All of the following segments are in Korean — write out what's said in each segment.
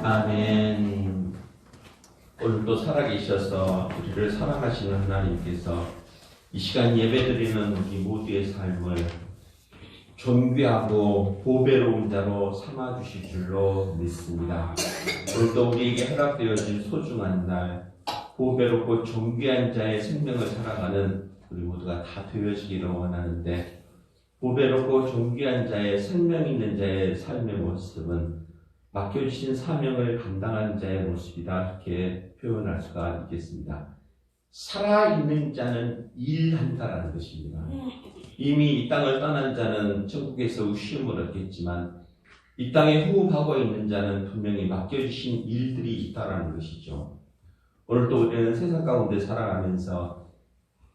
아멘. 오늘도 살아계셔서 우리를 사랑하시는 하나님께서 이 시간 예배드리는 우리 모두의 삶을 존귀하고 보배로운 자로 삼아주실 줄로 믿습니다. 오늘도 우리에게 허락되어진 소중한 날, 보배롭고 존귀한 자의 생명을 살아가는 우리 모두가 다 되어지기를 원하는데, 보배롭고 존귀한 자의 생명 있는 자의 삶의 모습은 맡겨주신 사명을 감당하는 자의 모습이다, 이렇게 표현할 수가 있겠습니다. 살아있는 자는 일한다라는 것입니다. 이미 이 땅을 떠난 자는 천국에서 쉼을 얻겠지만 이 땅에 호흡하고 있는 자는 분명히 맡겨주신 일들이 있다라는 것이죠. 오늘도 우리는 세상 가운데 살아가면서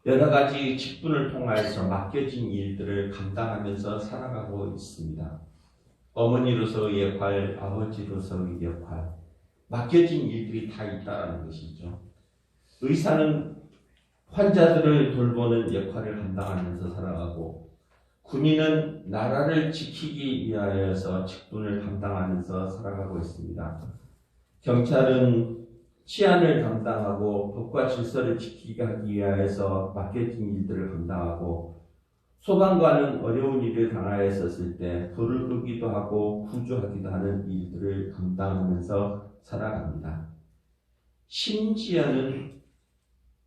여러 가지 직분을 통하여서 맡겨진 일들을 감당하면서 살아가고 있습니다. 어머니로서의 역할, 아버지로서의 역할, 맡겨진 일들이 다 있다는 것이죠. 의사는 환자들을 돌보는 역할을 감당하면서 살아가고, 군인은 나라를 지키기 위하여서 직분을 감당하면서 살아가고 있습니다. 경찰은 치안을 감당하고 법과 질서를 지키기 위하여서 맡겨진 일들을 감당하고, 소방관은 어려운 일을 당하였을 때 불을 끄기도 하고 구조하기도 하는 일들을 감당하면서 살아갑니다. 심지어는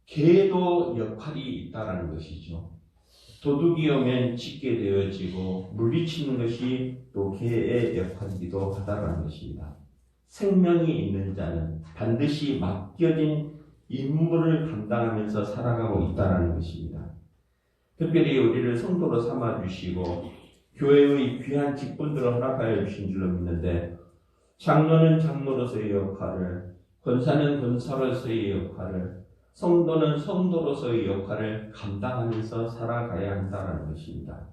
개도 역할이 있다는 것이죠. 도둑이 오면 짖게 되어지고 물리치는 것이 또 개의 역할이기도 하다는 것입니다. 생명이 있는 자는 반드시 맡겨진 임무를 감당하면서 살아가고 있다는 것입니다. 특별히 우리를 성도로 삼아주시고 교회의 귀한 직분들을 허락하여 주신 줄로 믿는데, 장로는 장로로서의 역할을, 권사는 권사로서의 역할을, 성도는 성도로서의 역할을 감당하면서 살아가야 한다는 것입니다.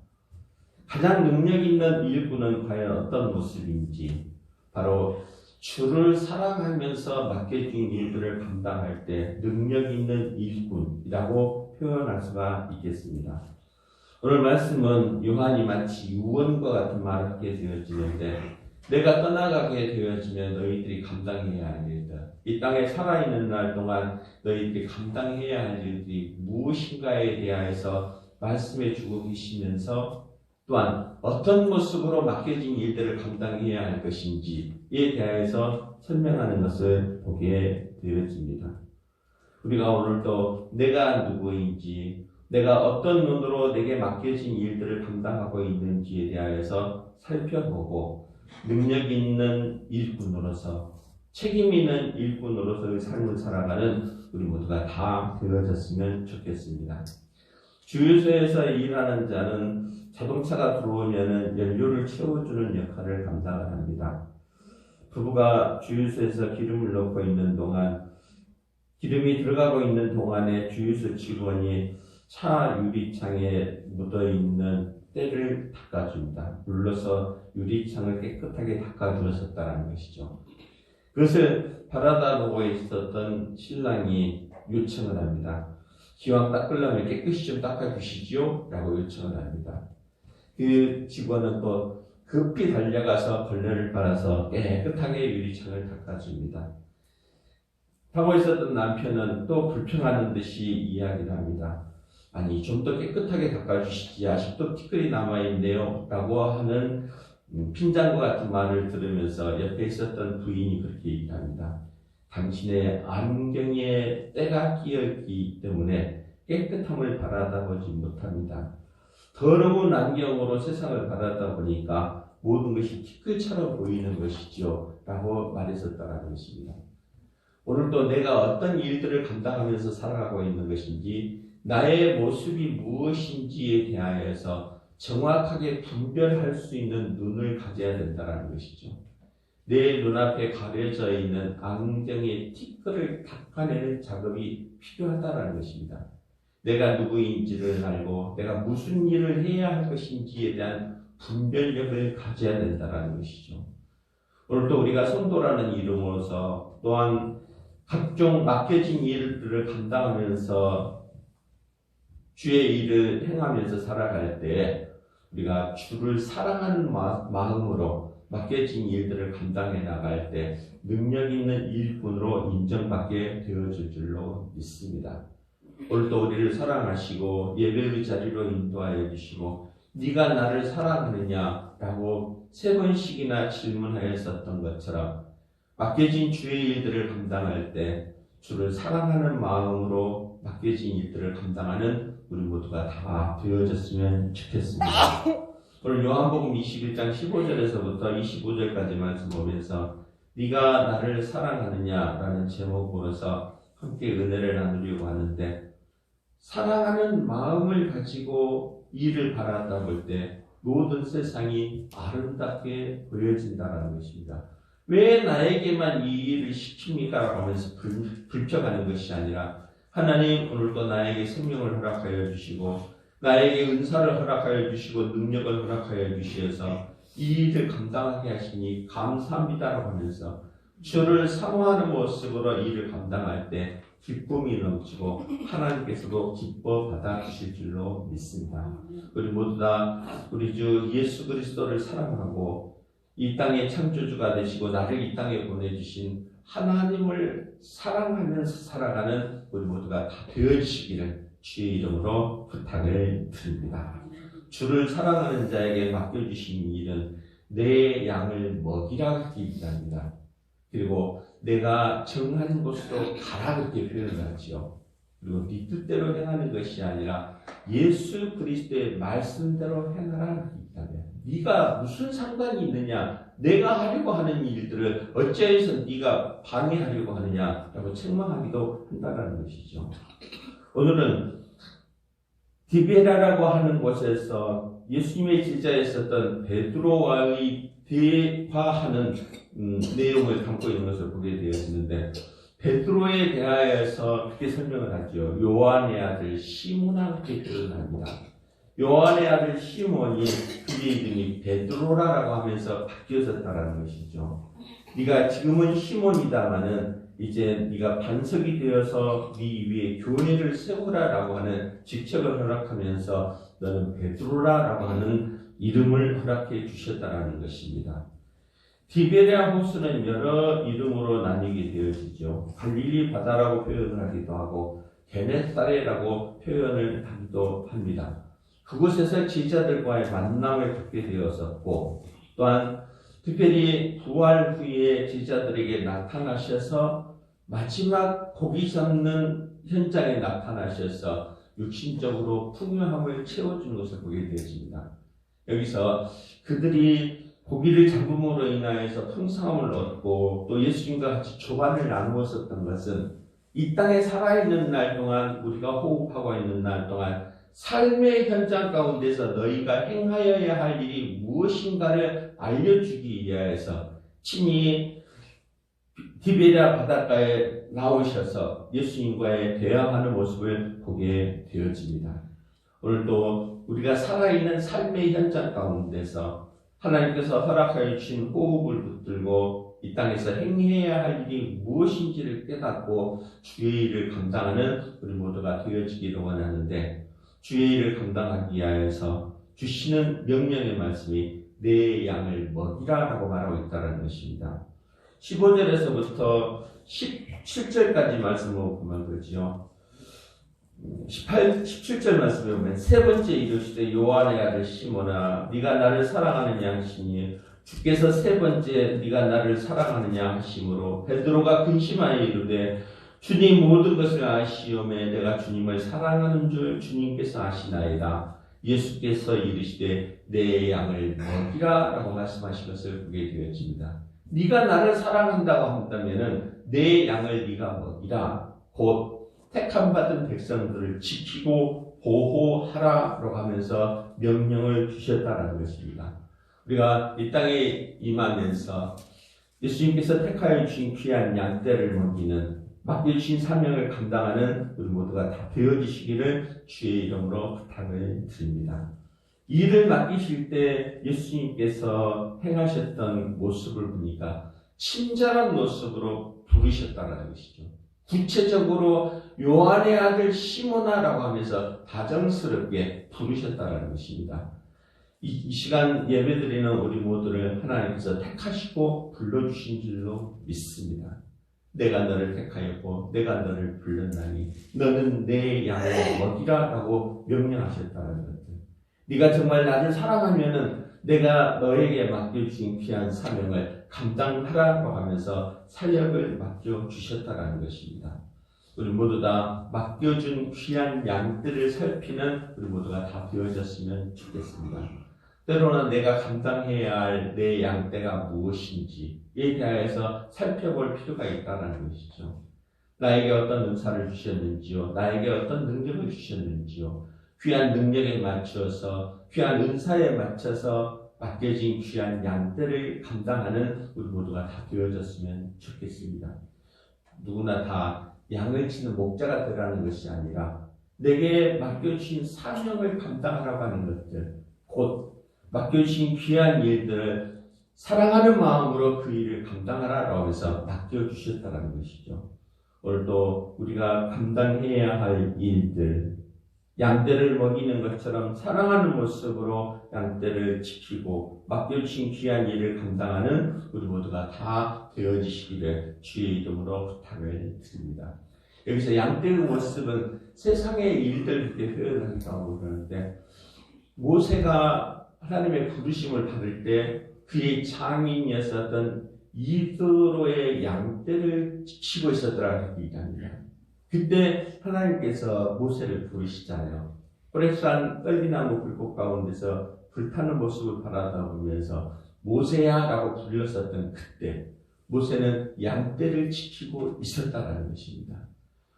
가장 능력 있는 일꾼은 과연 어떤 모습인지, 바로 주를 사랑하면서 맡겨진 일들을 감당할 때 능력 있는 일꾼이라고 표현할 수가 있겠습니다. 오늘 말씀은 요한이 마치 유언과 같은 말을 하게 되어지는데, 내가 떠나가게 되어지면 너희들이 감당해야 할 일들, 이 땅에 살아있는 날 동안 너희들이 감당해야 할 일들이 무엇인가에 대하여서 말씀해 주고 계시면서, 또한 어떤 모습으로 맡겨진 일들을 감당해야 할 것인지에 대해서 설명하는 것을 보게 되어집니다. 우리가 오늘도 내가 누구인지, 내가 어떤 눈으로 내게 맡겨진 일들을 감당하고 있는지에 대하여서 살펴보고, 능력 있는 일꾼으로서, 책임 있는 일꾼으로서의 삶을 살아가는 우리 모두가 다 되어졌으면 좋겠습니다. 주유소에서 일하는 자는 자동차가 들어오면 연료를 채워주는 역할을 감당을 합니다. 부부가 주유소에서 기름을 넣고 있는 동안, 기름이 들어가고 있는 동안에 주유소 직원이 차 유리창에 묻어있는 때를 닦아줍니다. 눌러서 유리창을 깨끗하게 닦아주었다는 것이죠. 그것을 바라다 보고 있었던 신랑이 요청을 합니다. 기왕 닦으려면 깨끗이 좀 닦아주시지요? 라고 요청을 합니다. 그 직원은 또 급히 달려가서 걸레를 빨아서 깨끗하게 유리창을 닦아줍니다. 하고 있었던 남편은 또 불평하는 듯이 이야기를 합니다. 아니 좀 더 깨끗하게 닦아주시지 아직도 티끌이 남아있네요 라고 하는 핀잔과 같은 말을 들으면서 옆에 있었던 부인이 그렇게 얘기합니다. 당신의 안경에 때가 끼었기 때문에 깨끗함을 바라다보지 못합니다. 더러운 안경으로 세상을 바라다 보니까 모든 것이 티끌처럼 보이는 것이죠 라고 말했었다는 것입니다. 오늘도 내가 어떤 일들을 감당하면서 살아가고 있는 것인지 나의 모습이 무엇인지에 대하여서 정확하게 분별할 수 있는 눈을 가져야 된다는 것이죠. 내 눈앞에 가려져 있는 안경의 티끌을 닦아내는 작업이 필요하다는 것입니다. 내가 누구인지를 알고 내가 무슨 일을 해야 할 것인지에 대한 분별력을 가져야 된다는 것이죠. 오늘도 우리가 성도라는 이름으로서 또한 각종 맡겨진 일들을 감당하면서 주의 일을 행하면서 살아갈 때 우리가 주를 사랑하는 마음으로 맡겨진 일들을 감당해 나갈 때 능력 있는 일꾼으로 인정받게 되어질 줄로 믿습니다. 오늘도 우리를 사랑하시고 예배의 자리로 인도하여 주시고 네가 나를 사랑하느냐 라고 3번씩이나 질문하였었던 것처럼 맡겨진 주의 일들을 감당할 때 주를 사랑하는 마음으로 맡겨진 일들을 감당하는 우리 모두가 다 되어졌으면 좋겠습니다. 오늘 요한복음 21장 15절에서부터 25절까지 말씀 보면서 네가 나를 사랑하느냐라는 제목으로서 함께 은혜를 나누려고 하는데, 사랑하는 마음을 가지고 이를 바라다 볼 때 모든 세상이 아름답게 보여진다는 것입니다. 왜 나에게만 이 일을 시킵니까? 라고 하면서 불평하는 것이 아니라, 하나님 오늘도 나에게 생명을 허락하여 주시고 나에게 은사를 허락하여 주시고 능력을 허락하여 주시어서 이 일을 감당하게 하시니 감사합니다라고 하면서 주를 사모하는 모습으로 이 일을 감당할 때 기쁨이 넘치고 하나님께서도 기뻐 받아주실 줄로 믿습니다. 우리 모두 다 우리 주 예수 그리스도를 사랑하고 이 땅의 창조주가 되시고 나를 이 땅에 보내주신 하나님을 사랑하면서 살아가는 우리 모두가 다 되어주시기를 주의 이름으로 부탁을 드립니다. 주를 사랑하는 자에게 맡겨주신 일은 내 양을 먹이라 기입니다. 그리고 내가 정한 곳으로 가라 그렇게 표현을 하지요. 그리고 네 뜻대로 행하는 것이 아니라 예수 그리스도의 말씀대로 행하라 기입니다. 네가 무슨 상관이 있느냐, 내가 하려고 하는 일들을 어찌해서 네가 방해하려고 하느냐라고 책망하기도 한다는 것이죠. 오늘은 디베라라고 하는 곳에서 예수님의 제자였었던 베드로와의 대화하는 내용을 담고 있는 것을 보게 되었는데, 베드로에 대하여서 그렇게 설명을 하죠. 요한의 아들 시몬아 그렇게 표현합니다. 요한의 아들 시몬이 그의 이름이 베드로라고 하면서 바뀌어졌다는 것이죠. 네가 지금은 시몬이다마는 이제 네가 반석이 되어서 네 위에 교회를 세우라라고 하는 직책을 허락하면서 너는 베드로라라고 하는 이름을 허락해 주셨다라는 것입니다. 디베랴 호수는 여러 이름으로 나뉘게 되어지죠. 갈릴리 바다라고 표현을 하기도 하고 게네사레라고 표현을 하기도 합니다. 그곳에서 제자들과의 만남을 갖게 되었었고, 또한 특별히 부활 후에 제자들에게 나타나셔서 마지막 고기 잡는 현장에 나타나셔서 육신적으로 풍요함을 채워주는 것을 보게 되었습니다. 여기서 그들이 고기를 잡음으로 인하여서 풍성함을 얻고 또 예수님과 같이 조반을 나누었었던 것은 이 땅에 살아있는 날 동안, 우리가 호흡하고 있는 날 동안 삶의 현장 가운데서 너희가 행하여야 할 일이 무엇인가를 알려주기 위하여서 친히 디베랴 바닷가에 나오셔서 예수님과의 대화하는 모습을 보게 되어집니다. 오늘도 우리가 살아있는 삶의 현장 가운데서 하나님께서 허락하여 주신 호흡을 붙들고 이 땅에서 행해야 할 일이 무엇인지를 깨닫고 주의 일을 감당하는 우리 모두가 되어지기를 원하는데, 주의 일을 감당하기 위하여서 주시는 명령의 말씀이 내 양을 먹이라 라고 말하고 있다는 것입니다. 15절에서부터 17절까지 말씀을 보면 그러지요. 17절 말씀에 보면 세 번째 이르시되 요한의 아들 시몬아 네가 나를 사랑하는 양심이 주께서 세 번째 네가 나를 사랑하느냐 하심으로 베드로가 근심하여 이르되 주님 모든 것을 아시오매 내가 주님을 사랑하는 줄 주님께서 아시나이다. 예수께서 이르시되 내 양을 먹이라 라고 말씀하신 것을 보게 되어집니다. 네가 나를 사랑한다고 한다면 내 양을 네가 먹이라. 곧 택함받은 백성들을 지키고 보호하라라고 하면서 명령을 주셨다는 것입니다. 우리가 이 땅에 임하면서 예수님께서 택하여 주신 귀한 양떼를 먹이는 맡겨주신 사명을 감당하는 우리 모두가 다 되어지시기를 주의 이름으로 부탁을 드립니다. 이 일을 맡기실 때 예수님께서 행하셨던 모습을 보니까 친절한 모습으로 부르셨다는 것이죠. 구체적으로 요한의 아들 시몬아라고 하면서 다정스럽게 부르셨다는 것입니다. 이 시간 예배드리는 우리 모두를 하나님께서 택하시고 불러주신 줄로 믿습니다. 내가 너를 택하였고 내가 너를 불렀나니 너는 내 양을 먹이라 라고 명령하셨다는 것들. 네가 정말 나를 사랑하면은 내가 너에게 맡겨주신 귀한 사명을 감당하라고 하면서 사역을 맡겨주셨다는 것입니다. 우리 모두 다 맡겨준 귀한 양들을 살피는 우리 모두가 다 되어졌으면 좋겠습니다. 때로는 내가 감당해야 할 내 양떼가 무엇인지에 대해서 살펴볼 필요가 있다는 것이죠. 나에게 어떤 은사를 주셨는지요, 나에게 어떤 능력을 주셨는지요, 귀한 능력에 맞춰서 귀한 은사에 맞춰서 맡겨진 귀한 양떼를 감당하는 우리 모두가 다 되어졌으면 좋겠습니다. 누구나 다 양을 치는 목자가 되라는 것이 아니라 내게 맡겨주신 사명을 감당하라고 하는 것들, 곧 맡겨주신 귀한 일들을 사랑하는 마음으로 그 일을 감당하라고 해서 맡겨주셨다는 것이죠. 오늘도 우리가 감당해야 할 일들, 양떼를 먹이는 것처럼 사랑하는 모습으로 양떼를 지키고 맡겨주신 귀한 일을 감당하는 우리 모두가 다 되어지시기를 주의 이름으로 부탁을 드립니다. 여기서 양떼의 모습은 세상의 일들 그렇게 표현한다고 그러는데, 모세가 하나님의 부르심을 받을 때 그의 장인이었던 이드로의 양떼를 지키고 있었더라고 얘기합니다. 그때 하나님께서 모세를 부르시잖아요. 호렙산 떨기나무 불꽃 가운데서 불타는 모습을 바라보면서 모세야 라고 불렀었던 그때 모세는 양떼를 지키고 있었다는 것입니다.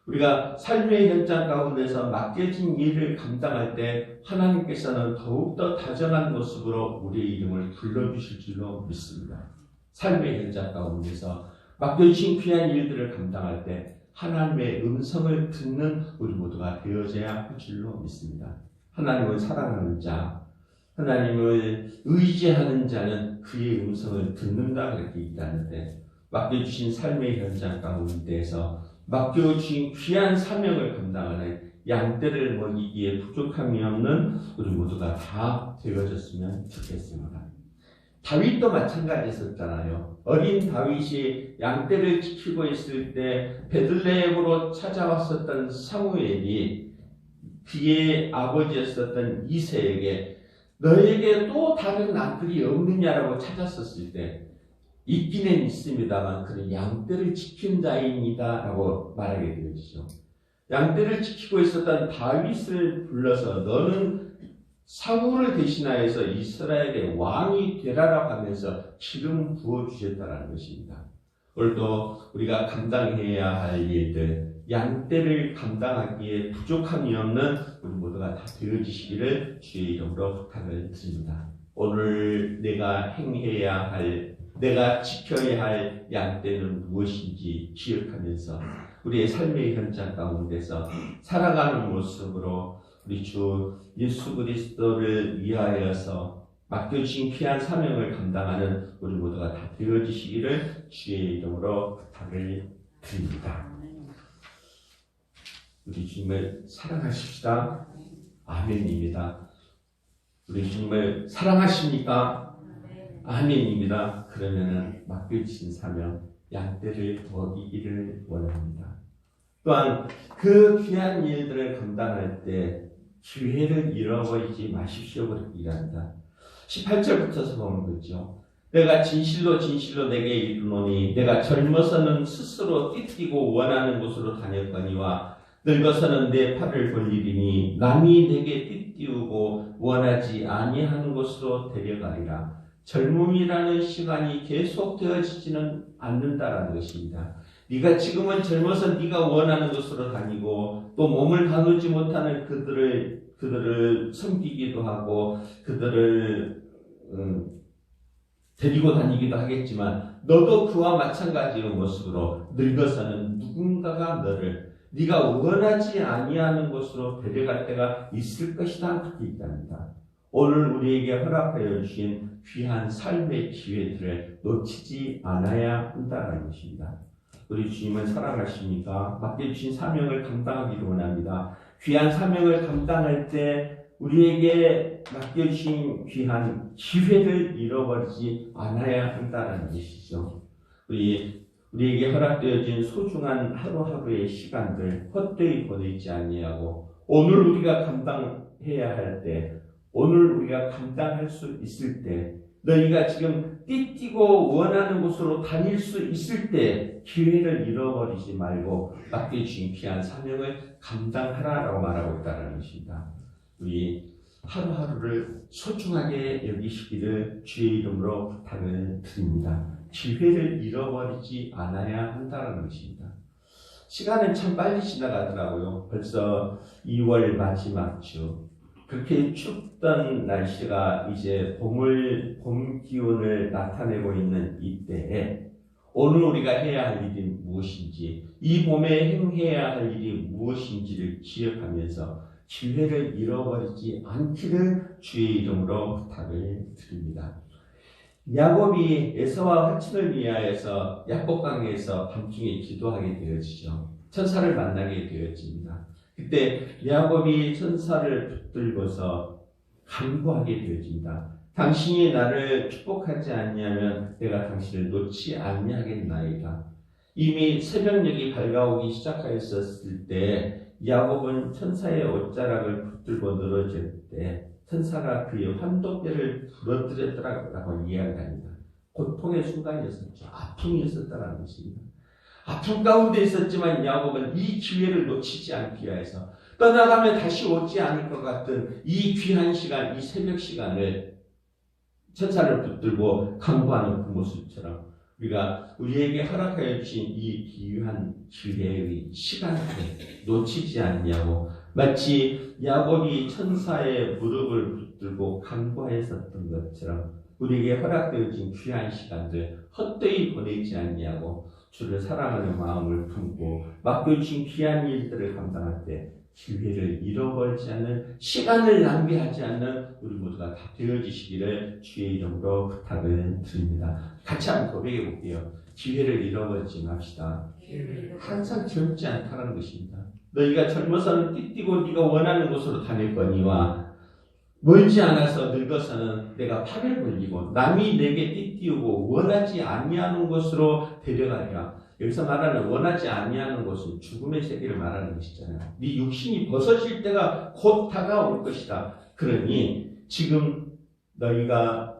우리가 삶의 현장 가운데서 맡겨진 일을 감당할 때 하나님께서는 더욱더 다정한 모습으로 우리의 이름을 불러주실 줄로 믿습니다. 삶의 현장 가운데서 맡겨주신 귀한 일들을 감당할 때 하나님의 음성을 듣는 우리 모두가 되어져야 할 줄로 믿습니다. 하나님을 사랑하는 자, 하나님을 의지하는 자는 그의 음성을 듣는다 그렇게 얘기하는데, 맡겨주신 삶의 현장 가운데에서 맡겨주신 귀한 사명을 감당하는 양떼를 먹이기에 부족함이 없는 우리 모두가 다 되어졌으면 좋겠습니다. 다윗도 마찬가지였었잖아요. 어린 다윗이 양떼를 지키고 있을 때 베들레헴으로 찾아왔었던 사무엘이 그의 아버지였었던 이새에게 너에게 또 다른 아들이 없느냐라고 찾았었을 때 있기는 있습니다만 그는 양떼를 지킨 자입니다 라고 말하게 되어지죠. 양떼를 지키고 있었던 다윗을 불러서 너는 사울을 대신하여서 이스라엘의 왕이 되라라고 하면서 기름 부어주셨다는 것입니다. 오늘도 우리가 감당해야 할 일들, 양떼를 감당하기에 부족함이 없는 우리 모두가 다 되어지시기를 주의 이름으로 부탁을 드립니다. 오늘 내가 행해야 할, 내가 지켜야 할 양떼는 무엇인지 기억하면서 우리의 삶의 현장 가운데서 살아가는 모습으로 우리 주 예수 그리스도를 위하여서 맡겨주신 귀한 사명을 감당하는 우리 모두가 다 되어지시기를 주의 이름으로 부탁을 드립니다. 우리 주님을 사랑하십시다. 아멘입니다. 우리 주님을 사랑하십니까? 아멘입니다. 그러면은 맡겨주신 사명 양떼를 먹이기를 원합니다. 또한 그 귀한 일들을 감당할 때 기회를 잃어버리지 마십시오. 그렇게 얘기합니다. 18절부터서 보면 그렇죠. 내가 진실로 진실로 내게 이르노니 내가 젊어서는 스스로 띠띠고 원하는 곳으로 다녔거니와 늙어서는 내 팔을 벌리리니 남이 내게 띠띠우고 원하지 아니하는 곳으로 데려가리라. 젊음이라는 시간이 계속 되어지지는 않는다라는 것입니다. 네가 지금은 젊어서 네가 원하는 곳으로 다니고 또 몸을 가누지 못하는 그들을 섬기기도 하고 그들을 데리고 다니기도 하겠지만 너도 그와 마찬가지의 모습으로 늙어서는 누군가가 너를 네가 원하지 아니하는 곳으로 데려갈 때가 있을 것이다. 그렇게 얘기합니다. 오늘 우리에게 허락하여 주신 귀한 삶의 기회들을 놓치지 않아야 한다는 것입니다. 우리 주님을 사랑하십니까? 맡겨주신 사명을 감당하기를 원합니다. 귀한 사명을 감당할 때 우리에게 맡겨주신 귀한 기회를 잃어버리지 않아야 한다는 것이죠. 우리에게 허락되어진 소중한 하루하루의 시간들 헛되이 보내지 아니하고 오늘 우리가 감당해야 할 때, 오늘 우리가 감당할 수 있을 때, 너희가 지금 띠띠고 원하는 곳으로 다닐 수 있을 때 기회를 잃어버리지 말고 맡겨주신 귀한 사명을 감당하라라고 말하고 있다는 것입니다. 우리 하루하루를 소중하게 여기시기를 주의 이름으로 부탁을 드립니다. 기회를 잃어버리지 않아야 한다는 것입니다. 시간은 참 빨리 지나가더라고요. 벌써 2월 마지막 주. 그렇게 춥던 날씨가 이제 봄 기온을 나타내고 있는 이때에 오늘 우리가 해야 할 일이 무엇인지, 이 봄에 행해야 할 일이 무엇인지를 기억하면서 기회를 잃어버리지 않기를 주의 이름으로 부탁을 드립니다. 야곱이 에서와 화친을 위하여서 야복강에서 밤중에 기도하게 되어지죠. 천사를 만나게 되어집니다. 그때 야곱이 천사를 붙들고서 간구하게 되어집니다. 당신이 나를 축복하지 않냐면 내가 당신을 놓지 아니하겠나이다. 이미 새벽녘이 밝아오기 시작하였을 때 야곱은 천사의 옷자락을 붙들고 늘어질 때 천사가 그의 환도뼈를 부러뜨렸다라고 이야기합니다. 고통의 순간이었었죠. 아픔이었었다는 것입니다. 아픔 가운데 있었지만 야곱은 이 기회를 놓치지 않기 위해서 떠나가면 다시 오지 않을 것 같은 이 귀한 시간, 이 새벽 시간을 천사를 붙들고 간구하는 그 모습처럼 우리에게 허락하여 주신 이 귀한 기회의 시간을 놓치지 않냐고 마치 야곱이 천사의 무릎을 붙들고 간구하였었던 것처럼 우리에게 허락되어진 귀한 시간들 헛되이 보내지 않냐고 주를 사랑하는 마음을 품고 맡겨주신 귀한 일들을 감당할 때 기회를 잃어버리지 않는, 시간을 낭비하지 않는 우리 모두가 다 되어지시기를 주의 이름으로 부탁을 드립니다. 같이 한번 고백해 볼게요. 기회를 잃어버리지 맙시다. 항상 젊지 않다는 것입니다. 너희가 젊어서는 띠띠고 네가 원하는 곳으로 다닐 거니와 멀지 않아서 늙어서는 내가 팔을 벌리고 남이 내게 띠띠우고 원하지 아니하는 곳으로 데려가리라. 여기서 말하는 원하지 아니하는 곳은 죽음의 세계를 말하는 것이잖아요. 네 육신이 벗어질 때가 곧 다가올 것이다. 그러니 지금 너희가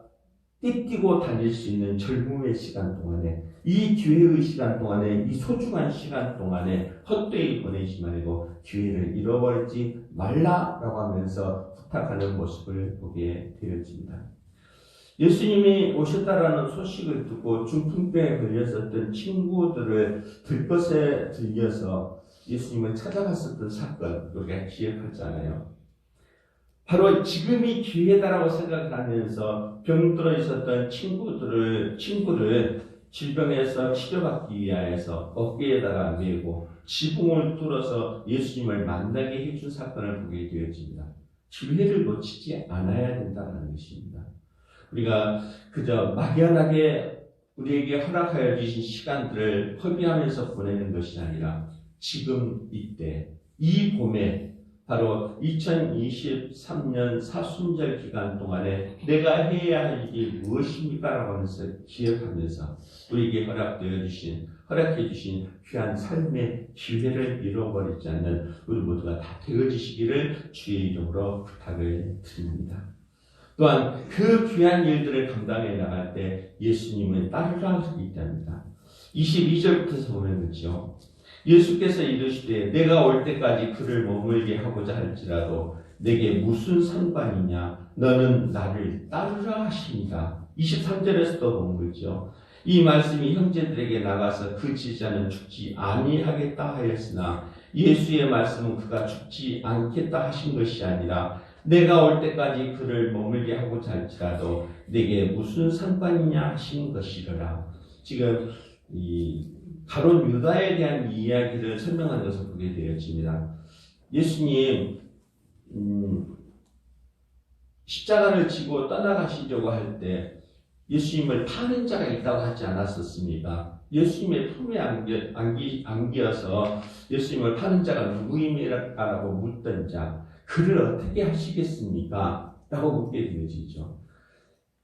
띠띠고 다닐 수 있는 젊음의 시간 동안에, 이 기회의 시간 동안에, 이 소중한 시간 동안에 헛되이 보내지 말고 기회를 잃어버리지 말라라고 하면서 부탁하는 모습을 보게 되어집니다. 예수님이 오셨다라는 소식을 듣고 중풍병에 걸렸었던 친구들을 들것에 들려서 예수님을 찾아갔었던 사건, 우리가 기억하잖아요. 바로 지금이 기회다라고 생각을 하면서 병들어 있었던 친구를 질병에서 치료받기 위하여서 어깨에다가 메고 지붕을 뚫어서 예수님을 만나게 해준 사건을 보게 되어집니다. 기회를 놓치지 않아야 된다는 것입니다. 우리가 그저 막연하게 우리에게 허락하여 주신 시간들을 허비하면서 보내는 것이 아니라 지금 이때 이 봄에 바로 2023년 사순절 기간 동안에 내가 해야 할 일이 무엇입니까? 라고 하면서 기억하면서 우리에게 허락해 주신 귀한 삶의 기회를 잃어버리지 않는 우리 모두가 다 되어지시기를 주의 이름으로 부탁을 드립니다. 또한 그 귀한 일들을 감당해 나갈 때 예수님은 따르라 하기 때문이다. 22절부터 보면 그렇죠. 예수께서 이르시되 내가 올 때까지 그를 머물게 하고자 할지라도 내게 무슨 상관이냐 너는 나를 따르라 하십니다. 23절에서도 보면 그렇죠. 이 말씀이 형제들에게 나가서 그 지자는 죽지 아니하겠다 하였으나 예수의 말씀은 그가 죽지 않겠다 하신 것이 아니라 내가 올 때까지 그를 머물게 하고자 할지라도 내게 무슨 상관이냐 하신 것이더라. 지금 이 가룟 유다에 대한 이야기를 설명하는 것을 보게 되어집니다. 예수님 십자가를 지고 떠나가시려고 할 때 예수님을 파는 자가 있다고 하지 않았었습니까? 예수님의 품에 안기어서 예수님을 파는 자가 누구입니까라고 묻던 자, 그를 어떻게 하시겠습니까? 라고 묻게 되어지죠.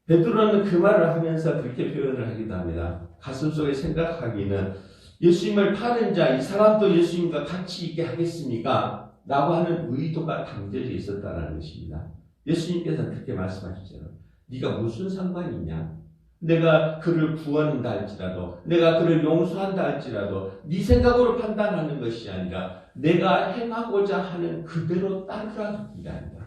베드로는 그 말을 하면서 그렇게 표현을 하기도 합니다. 가슴속에 생각하기는 예수님을 파는 자, 이 사람도 예수님과 같이 있게 하겠습니까? 라고 하는 의도가 담겨져 있었다는 것입니다. 예수님께서는 그렇게 말씀하시잖아요. 네가 무슨 상관이냐? 내가 그를 구원한다 할지라도, 내가 그를 용서한다 할지라도 네 생각으로 판단하는 것이 아니라 내가 행하고자 하는 그대로 따르라 그게 아니다.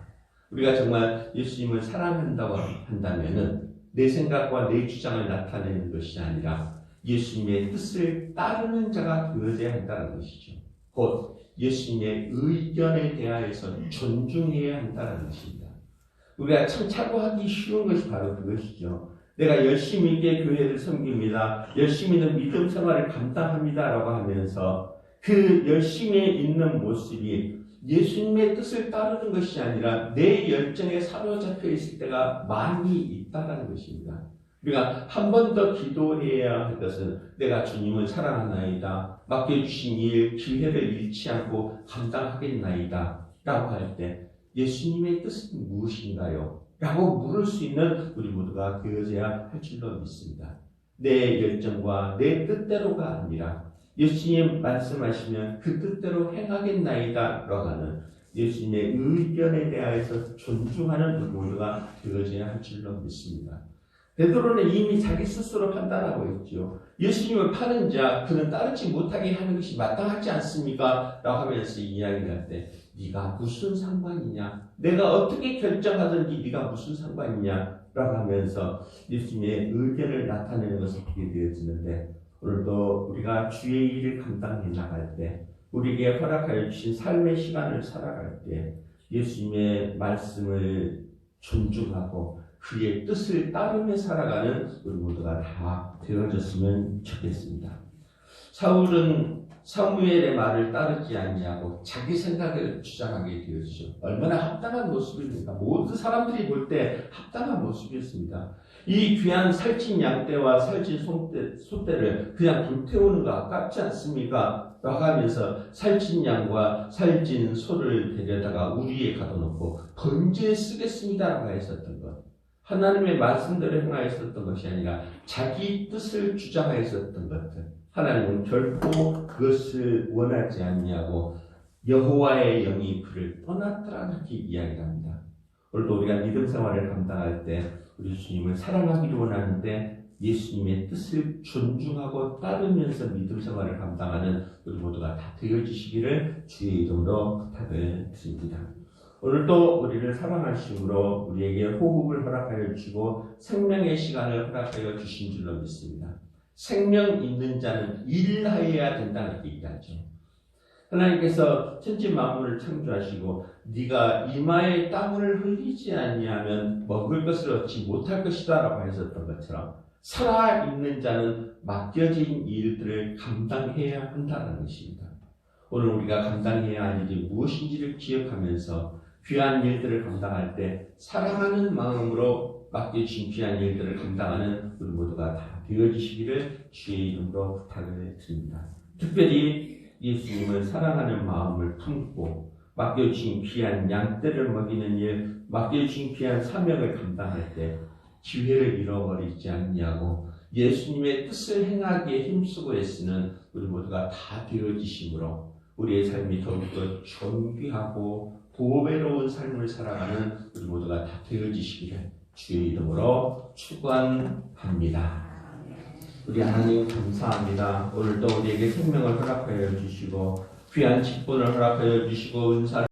우리가 정말 예수님을 사랑한다고 한다면은 내 생각과 내 주장을 나타내는 것이 아니라 예수님의 뜻을 따르는 자가 되어야 한다는 것이죠. 곧 예수님의 의견에 대하여서 존중해야 한다는 것입니다. 우리가 참 착오하기 쉬운 것이 바로 그것이죠. 내가 열심히 있게 교회를 섬깁니다. 열심히 있는 믿음 생활을 감당합니다. 라고 하면서 그 열심히 있는 모습이 예수님의 뜻을 따르는 것이 아니라 내 열정에 사로잡혀 있을 때가 많이 있다는 것입니다. 우리가 한 번 더 기도해야 할 것은 내가 주님을 사랑하나이다. 맡겨주신 일, 기회를 잃지 않고 감당하겠나이다. 라고 할 때 예수님의 뜻은 무엇인가요? 라고 물을 수 있는 우리 모두가 되어져야 할 줄로 믿습니다. 내 열정과 내 뜻대로가 아니라 예수님 말씀하시면 그 뜻대로 행하겠나이다 라고 하는 예수님의 의견에 대하여서 존중하는 우리 모두가 되어져야 할 줄로 믿습니다. 베드로는 이미 자기 스스로 판단하고 있죠. 예수님을 파는 자, 그는 따르지 못하게 하는 것이 마땅하지 않습니까? 라고 하면서 이야기를 할 때 네가 무슨 상관이냐? 내가 어떻게 결정하든지 네가 무슨 상관이냐? 라고 하면서 예수님의 의견을 나타내는 것을 보게 되어지는데 오늘도 우리가 주의 일을 감당해 나갈 때 우리에게 허락하여 주신 삶의 시간을 살아갈 때 예수님의 말씀을 존중하고 그의 뜻을 따르며 살아가는 우리 모두가 다 되어졌으면 좋겠습니다. 사울은 사무엘의 말을 따르지 아니하고 자기 생각을 주장하게 되었죠. 얼마나 합당한 모습입니까? 모든 사람들이 볼 때 합당한 모습이었습니다. 이 귀한 살찐 양떼와 살찐 소떼를 그냥 불태우는 거 아깝지 않습니까? 라고 하면서 살찐 양과 살찐 소를 데려다가 우리에 가둬놓고 번제에 쓰겠습니다 라고 했었던 것. 하나님의 말씀대로 행하였었던 것이 아니라 자기 뜻을 주장하였었던 것들. 하나님은 결코 그것을 원하지 않냐고 여호와의 영이 그를 떠났더라 이렇게 이야기합니다. 오늘도 우리가 믿음 생활을 감당할 때 우리 주님을 사랑하기를 원하는데 예수님의 뜻을 존중하고 따르면서 믿음 생활을 감당하는 우리 모두가 다 되어지시기를 주의 이름으로 부탁을 드립니다. 오늘도 우리를 사랑하심으로 우리에게 호흡을 허락하여 주시고 생명의 시간을 허락하여 주신 줄로 믿습니다. 생명 있는 자는 일하여야 된다는 얘기하죠. 하나님께서 천지 만물을 창조하시고 네가 이마에 땀을 흘리지 아니하면 먹을 것을 얻지 못할 것이다 라고 하셨던 것처럼 살아있는 자는 맡겨진 일들을 감당해야 한다는 것입니다. 오늘 우리가 감당해야 할 일이 무엇인지를 기억하면서 귀한 일들을 감당할 때 사랑하는 마음으로 맡겨주신 귀한 일들을 감당하는 우리 모두가 다 되어지시기를 주의 이름으로 부탁을 드립니다. 특별히 예수님을 사랑하는 마음을 품고 맡겨주신 귀한 양떼를 먹이는 일, 맡겨주신 귀한 사명을 감당할 때 기회를 잃어버리지 않냐고 예수님의 뜻을 행하기에 힘쓰고 애쓰는 우리 모두가 다 되어지심으로 우리의 삶이 더욱더 존귀하고 보배로운 삶을 살아가는 우리 모두가 다 되어지시기를 주의 이름으로 축원합니다. 우리 하나님 감사합니다. 오늘도 우리에게 생명을 허락하여 주시고 귀한 직분을 허락하여 주시고 은사를